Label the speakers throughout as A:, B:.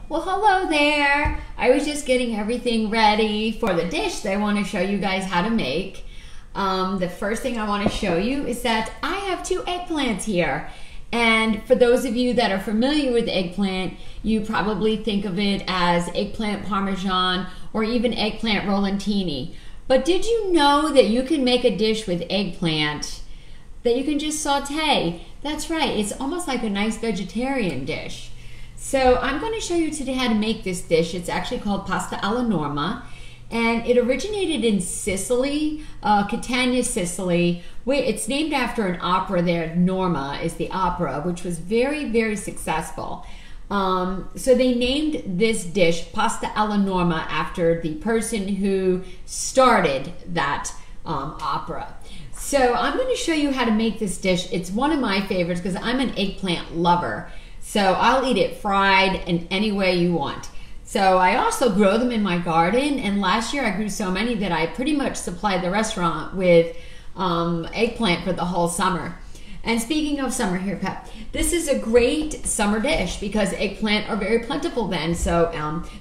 A: Well, hello there. I was just getting everything ready for the dish that I want to show you guys how to make. The first thing I want to show you is that I have 2 eggplants here. And for those of you that are familiar with eggplant, you probably think of it as eggplant parmesan or even eggplant rolantini. But did you know that you can make a dish with eggplant that you can just saute? That's right, it's almost like a nice vegetarian dish. So I'm going to show you today how to make this dish. It's actually called pasta alla norma, and it originated in Sicily, Catania, Sicily. It's named after an opera there. Norma is the opera, which was very, very successful. So they named this dish pasta alla norma after the person who started that opera. So I'm going to show you how to make this dish. It's one of my favorites because I'm an eggplant lover. So I'll eat it fried in any way you want. So I also grow them in my garden, and last year I grew so many that I pretty much supplied the restaurant with eggplant for the whole summer. And speaking of summer here, Pep, this is a great summer dish because eggplant are very plentiful then. So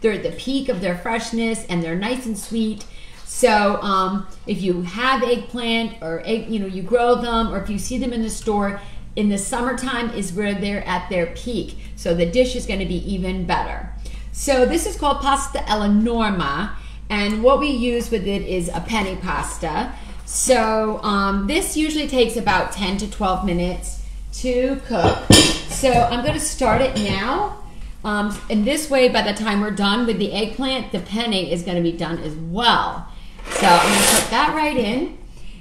A: they're at the peak of their freshness and they're nice and sweet. So if you have eggplant or you grow them, or if you see them in the store, in the summertime is where they're at their peak. So the dish is going to be even better. So this is called pasta alla norma, and what we use with it is a penne pasta. So this usually takes about 10 to 12 minutes to cook. So I'm going to start it now. And this way, by the time we're done with the eggplant, the penne is going to be done as well. So I'm going to put that right in.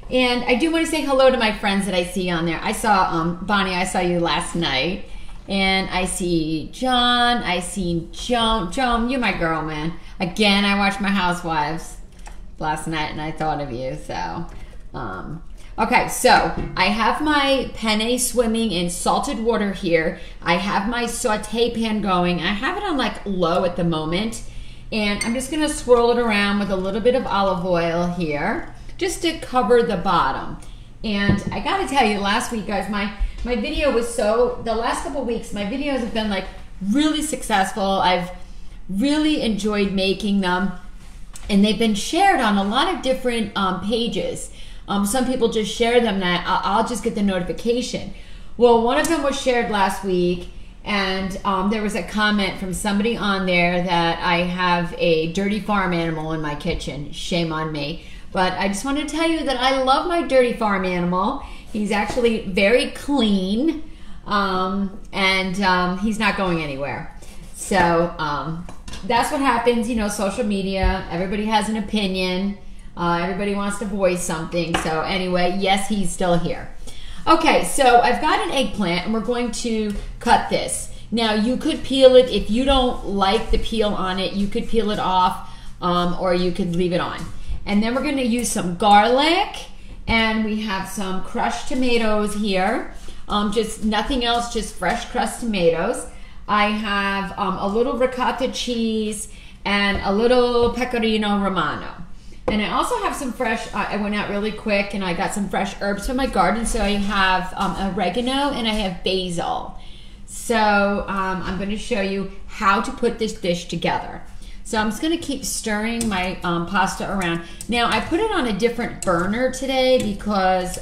A: And I do want to say hello to my friends that I see on there. I saw, Bonnie, I saw you last night. And I see John, I see Joan. Joan, you're my girl, man. Again, I watched My Housewives last night and I thought of you, so. Okay, so I have my penne swimming in salted water here. I have my saute pan going. I have it on like low at the moment. And I'm just gonna swirl it around with a little bit of olive oil here, just to cover the bottom. And I gotta tell you, last week, guys, my video was the last couple weeks, my videos have been like really successful. I've really enjoyed making them, and they've been shared on a lot of different pages. Some people just share them that I'll just get the notification. Well, one of them was shared last week, and there was a comment from somebody on there that I have a dirty farm animal in my kitchen. Shame on me. But I just want to tell you that I love my dirty farm animal. He's actually very clean, and he's not going anywhere. So that's what happens, you know, social media. Everybody has an opinion. Everybody wants to voice something. So anyway, yes, he's still here. Okay, so I've got an eggplant, and we're going to cut this. Now, you could peel it. If you don't like the peel on it, you could peel it off, or you could leave it on. And then we're going to use some garlic, and we have some crushed tomatoes here. Just nothing else, just fresh crushed tomatoes. I have a little ricotta cheese and a little pecorino romano. And I also have some fresh, I went out really quick and I got some fresh herbs from my garden. So I have oregano and I have basil. So I'm going to show you how to put this dish together. So I'm just going to keep stirring my pasta around. Now, I put it on a different burner today because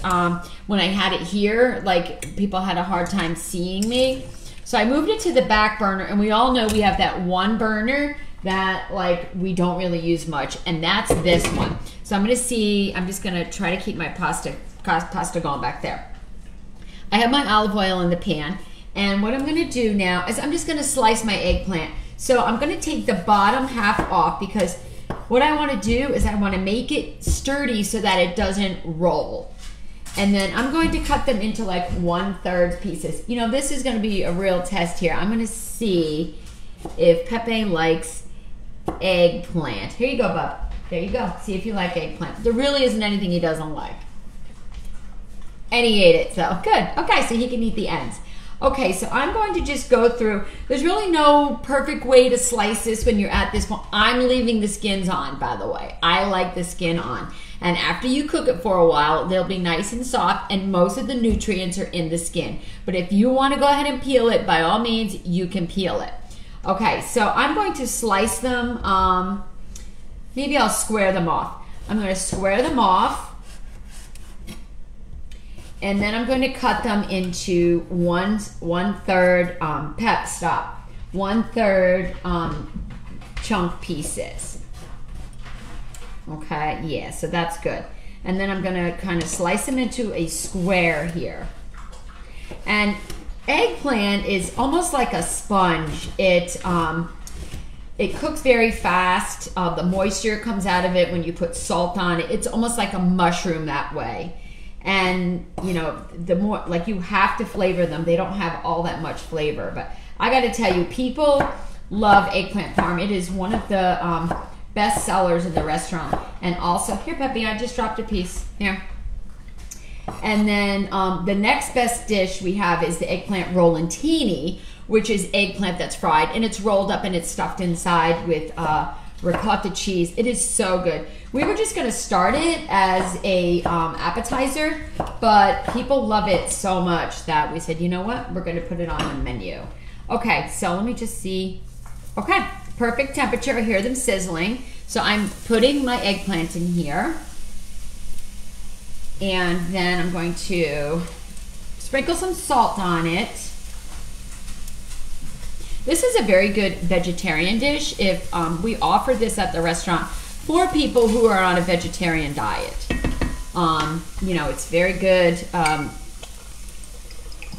A: when I had it here, like, people had a hard time seeing me. So I moved it to the back burner, and we all know we have that one burner that, like, we don't really use much, and that's this one. So I'm just going to try to keep my pasta going back there. I have my olive oil in the pan, and what I'm going to do now is I'm just going to slice my eggplant. So I'm going to take the bottom half off because what I want to do is I want to make it sturdy so that it doesn't roll. And then I'm going to cut them into like 1/3 pieces. You know, this is going to be a real test here. I'm going to see if Pepe likes eggplant. Here you go, bub. There you go. See if you like eggplant. There really isn't anything he doesn't like. And he ate it, so good. Okay, so he can eat the ends. Okay, so I'm going to just go through. There's really no perfect way to slice this when you're at this point. I'm leaving the skins on, by the way. I like the skin on. And after you cook it for a while, they'll be nice and soft, and most of the nutrients are in the skin. But if you want to go ahead and peel it, by all means, you can peel it. Okay, so I'm going to slice them. Maybe I'll square them off. I'm going to square them off, and then I'm going to cut them into one third one third chunk pieces. Okay, yeah, so that's good. And then I'm going to kind of slice them into a square here. And eggplant is almost like a sponge. It cooks very fast. The moisture comes out of it when you put salt on it. It's almost like a mushroom that way. And you know, the more, like, you have to flavor them. They don't have all that much flavor. But I got to tell you, people love eggplant parm. It is one of the best sellers in the restaurant. And also, here, Peppy, I just dropped a piece. Here. And then the next best dish we have is the eggplant rollantini, which is eggplant that's fried, and it's rolled up and it's stuffed inside with ricotta cheese. It is so good. We were just gonna start it as a appetizer, but people love it so much that we said, you know what, we're gonna put it on the menu. Okay, so let me just see. Okay, perfect temperature. I hear them sizzling. So I'm putting my eggplant in here. And then I'm going to sprinkle some salt on it. This is a very good vegetarian dish. If we offer this at the restaurant for people who are on a vegetarian diet. You know, it's very good to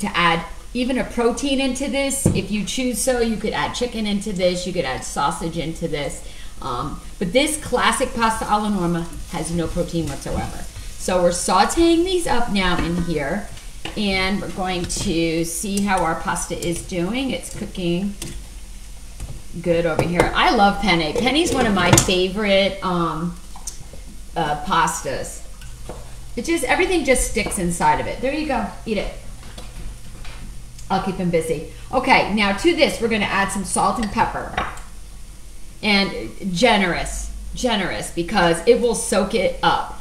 A: add even a protein into this. If you choose so, you could add chicken into this. You could add sausage into this. But this classic pasta alla norma has no protein whatsoever. So we're sauteing these up now in here, and we're going to see how our pasta is doing. It's cooking good over here. I love penne. Penne's one of my favorite pastas. It just, everything just sticks inside of it. There you go, eat it. I'll keep him busy. Okay, now to this, we're gonna add some salt and pepper. And generous, because it will soak it up.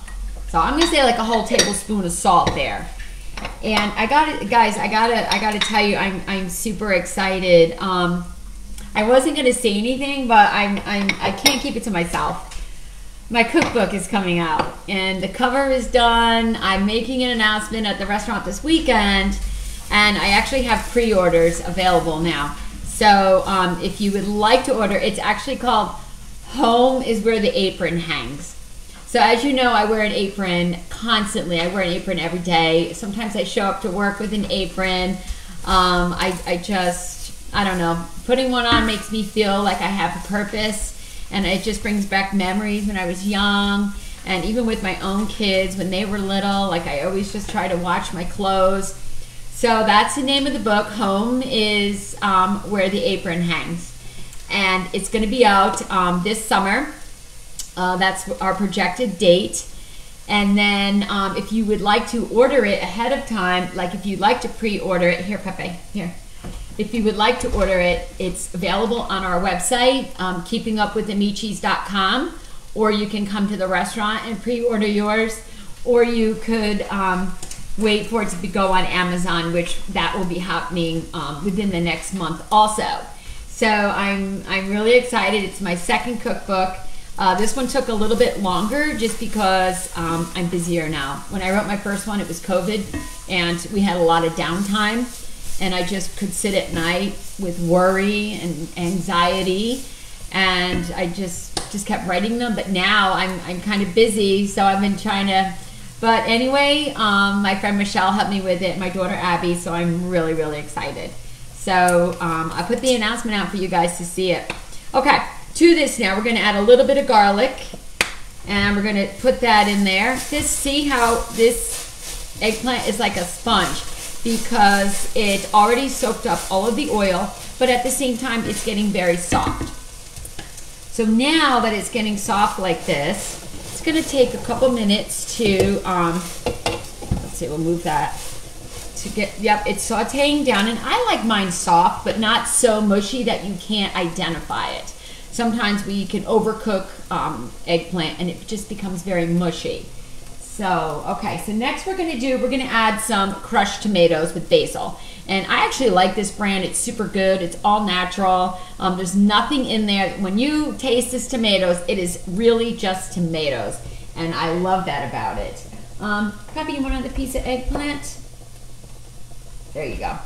A: So I'm gonna say like a whole tablespoon of salt there. And I got it, guys. I gotta tell you, I'm super excited. I wasn't gonna say anything, but I can't keep it to myself. My cookbook is coming out, and the cover is done. I'm making an announcement at the restaurant this weekend, and I actually have pre-orders available now. So if you would like to order, it's actually called "Home is Where the Apron Hangs." So as you know, I wear an apron constantly. I wear an apron every day. Sometimes I show up to work with an apron. I don't know. Putting one on makes me feel like I have a purpose, and it just brings back memories when I was young, and even with my own kids when they were little. Like, I always just try to watch my clothes. So that's the name of the book. Home is Where the Apron Hangs, and it's going to be out this summer. That's our projected date. And then if you would like to order it ahead of time, like if you'd like to pre-order it, here, Pepe, here. If you would like to order it, it's available on our website, keepingupwithamichis.com, or you can come to the restaurant and pre-order yours, or you could wait for it to go on Amazon, which that will be happening within the next month also. So I'm really excited. It's my second cookbook. This one took a little bit longer just because I'm busier now. When I wrote my first one, it was COVID, and we had a lot of downtime, and I just could sit at night with worry and anxiety, and I just kept writing them. But now I'm kind of busy, so I've been trying to. But anyway, my friend Michelle helped me with it, my daughter Abby, so I'm really, really excited. So I put the announcement out for you guys to see it. Okay. To this now, we're going to add a little bit of garlic, and we're going to put that in there. See how this eggplant is like a sponge, because it already soaked up all of the oil, but at the same time, it's getting very soft. So now that it's getting soft like this, it's going to take a couple minutes to, let's see, we'll move that. To get, yep, it's sauteing down, and I like mine soft, but not so mushy that you can't identify it. Sometimes we can overcook eggplant and it just becomes very mushy. So, okay, so next we're gonna add some crushed tomatoes with basil. And I actually like this brand. It's super good. It's all natural. There's nothing in there. When you taste this tomatoes, it is really just tomatoes. And I love that about it. Peppy, you want another piece of eggplant? There you go.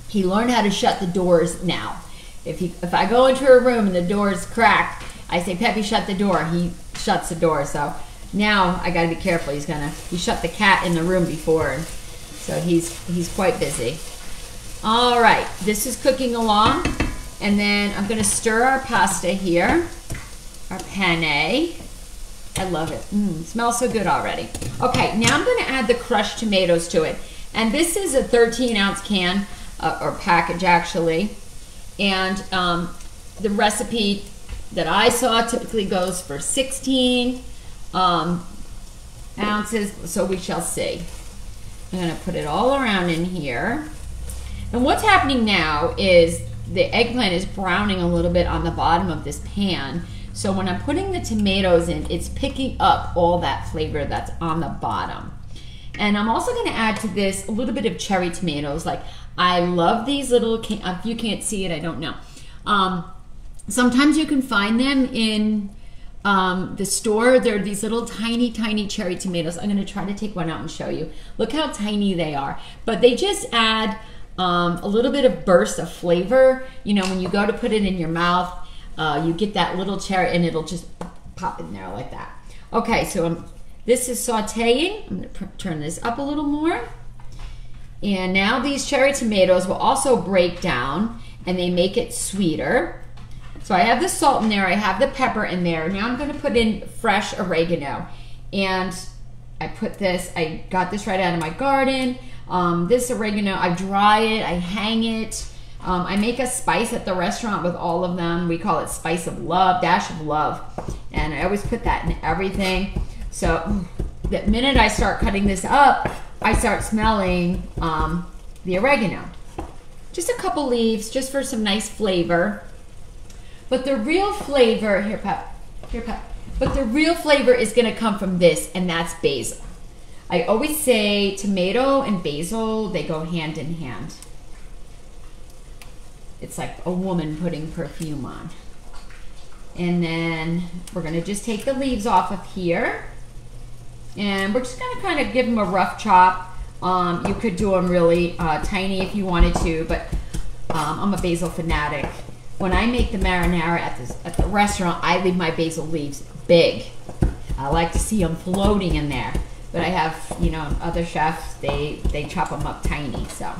A: He learned how to shut the doors now. If I go into a room and the door is cracked, I say, Peppy, shut the door. He shuts the door. So now I got to be careful. He shut the cat in the room before, and so he's quite busy. All right, this is cooking along, and then I'm going to stir our pasta here, our penne. I love it. Smells so good already. Okay, now I'm going to add the crushed tomatoes to it, and this is a 13-ounce can or package actually, and the recipe that I saw typically goes for 16 ounces, so we shall see. I'm going to put it all around in here. And what's happening now is the eggplant is browning a little bit on the bottom of this pan. So when I'm putting the tomatoes in, it's picking up all that flavor that's on the bottom. And I'm also going to add to this a little bit of cherry tomatoes. Like, I love these little, if you can't see it, I don't know. Sometimes you can find them in the store. They're these little tiny, tiny cherry tomatoes. I'm going to try to take one out and show you. Look how tiny they are. But they just add a little bit of burst of flavor. You know, when you go to put it in your mouth, you get that little cherry and it'll just pop in there like that. Okay, so this is sauteing. I'm going to turn this up a little more. And now these cherry tomatoes will also break down and they make it sweeter. So I have the salt in there, I have the pepper in there. Now I'm going to put in fresh oregano. And I got this right out of my garden. This oregano, I dry it, I hang it. I make a spice at the restaurant with all of them. We call it spice of love, dash of love. And I always put that in everything. So the minute I start cutting this up, I start smelling the oregano. Just a couple leaves, just for some nice flavor. But the real flavor, here Pep, but the real flavor is gonna come from this, and that's basil. I always say tomato and basil, they go hand in hand. It's like a woman putting perfume on. And then we're gonna just take the leaves off of here. And we're just gonna kind of give them a rough chop. You could do them really tiny if you wanted to, but I'm a basil fanatic. When I make the marinara at the restaurant, I leave my basil leaves big. I like to see them floating in there. But I have, you know, other chefs, they chop them up tiny. So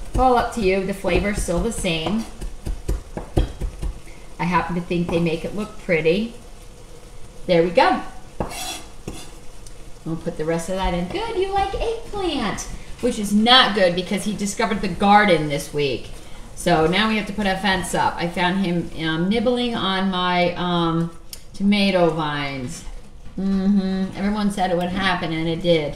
A: it's all up to you. The flavor's still the same. I happen to think they make it look pretty. There we go. We'll put the rest of that in. Good, you like eggplant, which is not good because he discovered the garden this week. So now we have to put a fence up. I found him nibbling on my tomato vines. Everyone said it would happen, and it did.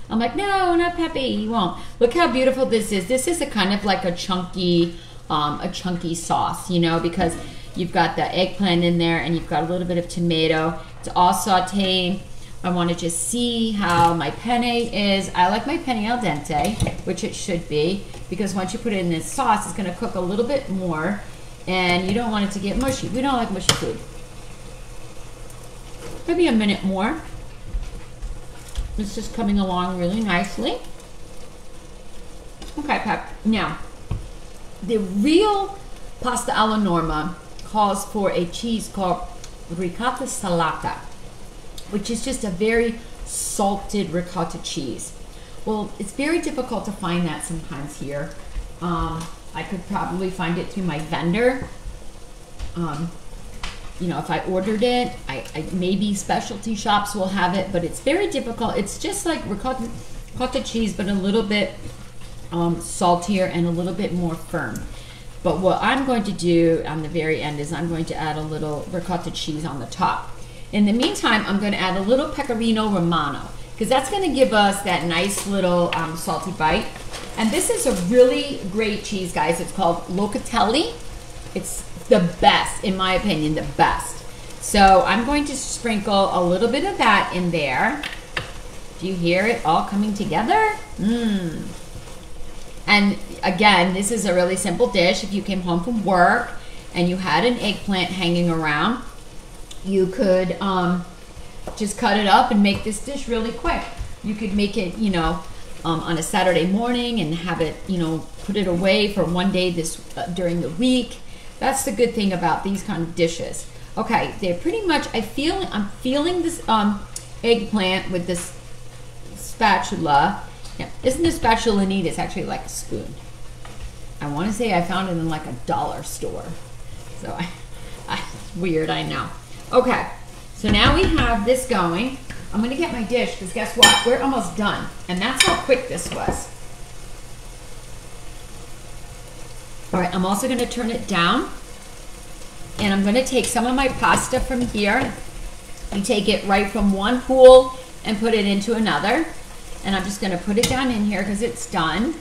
A: I'm like, no, not Peppy, he won't. Look how beautiful this is. This is a kind of like a chunky sauce, you know, because you've got the eggplant in there, and you've got a little bit of tomato. It's all sauteing. I want to just see how my penne is. I like my penne al dente, which it should be, because once you put it in this sauce, it's going to cook a little bit more, and you don't want it to get mushy. We don't like mushy food. Maybe a minute more. It's just coming along really nicely. Okay, Pep. Now, the real pasta alla norma calls for a cheese called ricotta salata, which is just a very salted ricotta cheese. Well, it's very difficult to find that sometimes here. I could probably find it through my vendor. You know, if I ordered it, maybe specialty shops will have it, but it's very difficult. It's just like ricotta cheese, but a little bit saltier and a little bit more firm. But what I'm going to do on the very end is I'm going to add a little ricotta cheese on the top. In the meantime, I'm going to add a little pecorino romano, because that's going to give us that nice little salty bite. And this is a really great cheese, guys. It's called locatelli. It's the best, in my opinion, the best. So I'm going to sprinkle a little bit of that in there. Do you hear it all coming together? And again, this is a really simple dish. If you came home from work and you had an eggplant hanging around, you could just cut it up and make this dish really quick. You could make it, you know, on a Saturday morning and have it, you know, put it away for one day during the week. That's the good thing about these kind of dishes. Okay, they're pretty much, I'm feeling this eggplant with this spatula. Yeah, isn't a spatula neat? It's actually like a spoon. I want to say I found it in like a dollar store. So weird, I know. Okay, so now we have this going. I'm gonna get my dish because guess what? We're almost done. And that's how quick this was. All right, I'm also gonna turn it down. And I'm gonna take some of my pasta from here. You take it right from one pool and put it into another. And I'm just gonna put it down in here because it's done.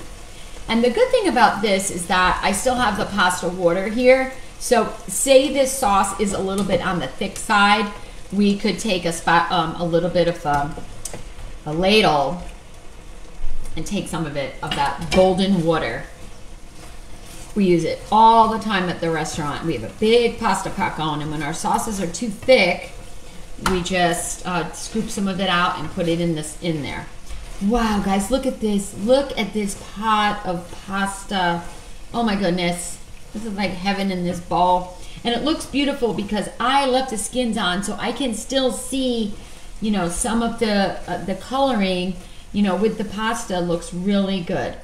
A: And the good thing about this is that I still have the pasta water here. So say this sauce is a little bit on the thick side, we could take a little bit of a ladle and take some of it, of that golden water. We use it all the time at the restaurant. We have a big pasta pack on, and when our sauces are too thick, we just scoop some of it out and put it in there. Wow, guys, look at this. Look at this pot of pasta. Oh my goodness. This is like heaven in this bowl. And it looks beautiful because I left the skins on so I can still see, you know, some of the coloring, you know, with the pasta looks really good.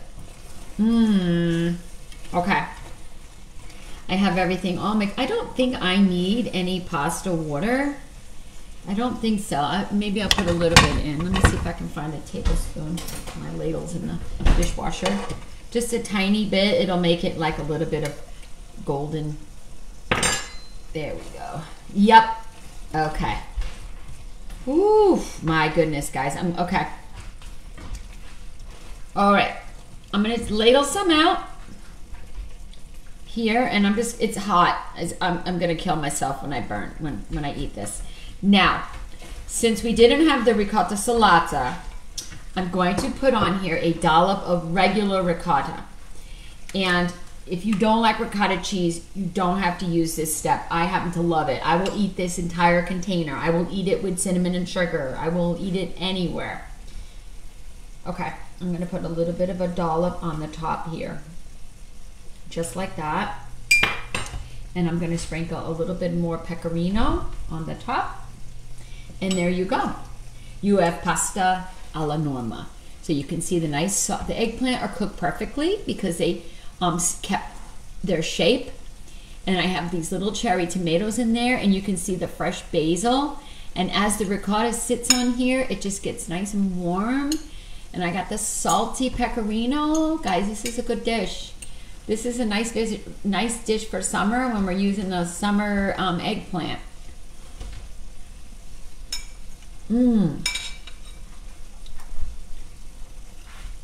A: Okay. I have everything all mixed. I don't think I need any pasta water. I don't think so. Maybe I'll put a little bit in. Let me see if I can find a tablespoon. My ladle's in the dishwasher. Just a tiny bit. It'll make it like a little bit of golden. There we go. Yep. Okay. Ooh, my goodness, guys. Okay. All right. I'm going to ladle some out here, and it's hot. I'm going to kill myself when I eat this. Now, since we didn't have the ricotta salata, I'm going to put on here a dollop of regular ricotta. And if you don't like ricotta cheese, you don't have to use this step. I happen to love it. I will eat this entire container. I will eat it with cinnamon and sugar. I will eat it anywhere. Okay, I'm going to put a little bit of a dollop on the top here. Just like that. And I'm going to sprinkle a little bit more pecorino on the top. And there you go. You have pasta alla norma. So you can see the eggplant are cooked perfectly because they kept their shape. And I have these little cherry tomatoes in there, and you can see the fresh basil. And as the ricotta sits on here, it just gets nice and warm. And I got the salty pecorino. Guys, this is a good dish. This is a nice dish for summer when we're using the summer eggplant.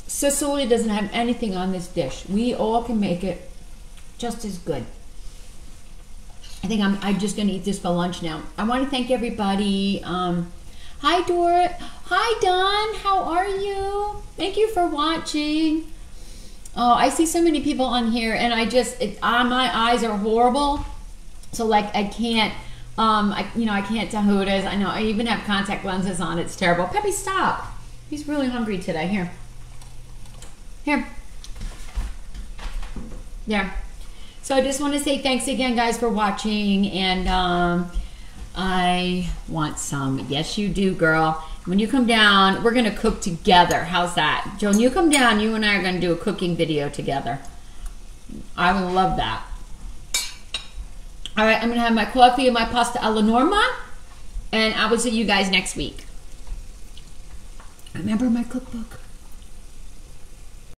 A: Sicily doesn't have anything on this dish. We all can make it just as good. I think I'm just gonna eat this for lunch now. I want to thank everybody. Hi Dora. Hi Don. How are you? Thank you for watching. Oh, I see so many people on here, and my eyes are horrible. So like I can't. I can't tell who it is. I know I even have contact lenses on. It's terrible. Peppy, stop. He's really hungry today. Here. Yeah. So I just want to say thanks again, guys, for watching. And I want some. Yes, you do, girl. When you come down, we're going to cook together. How's that? Joan, you come down. You and I are going to do a cooking video together. I would love that. All right, I'm going to have my coffee and my pasta alla norma, and I will see you guys next week. Remember my cookbook.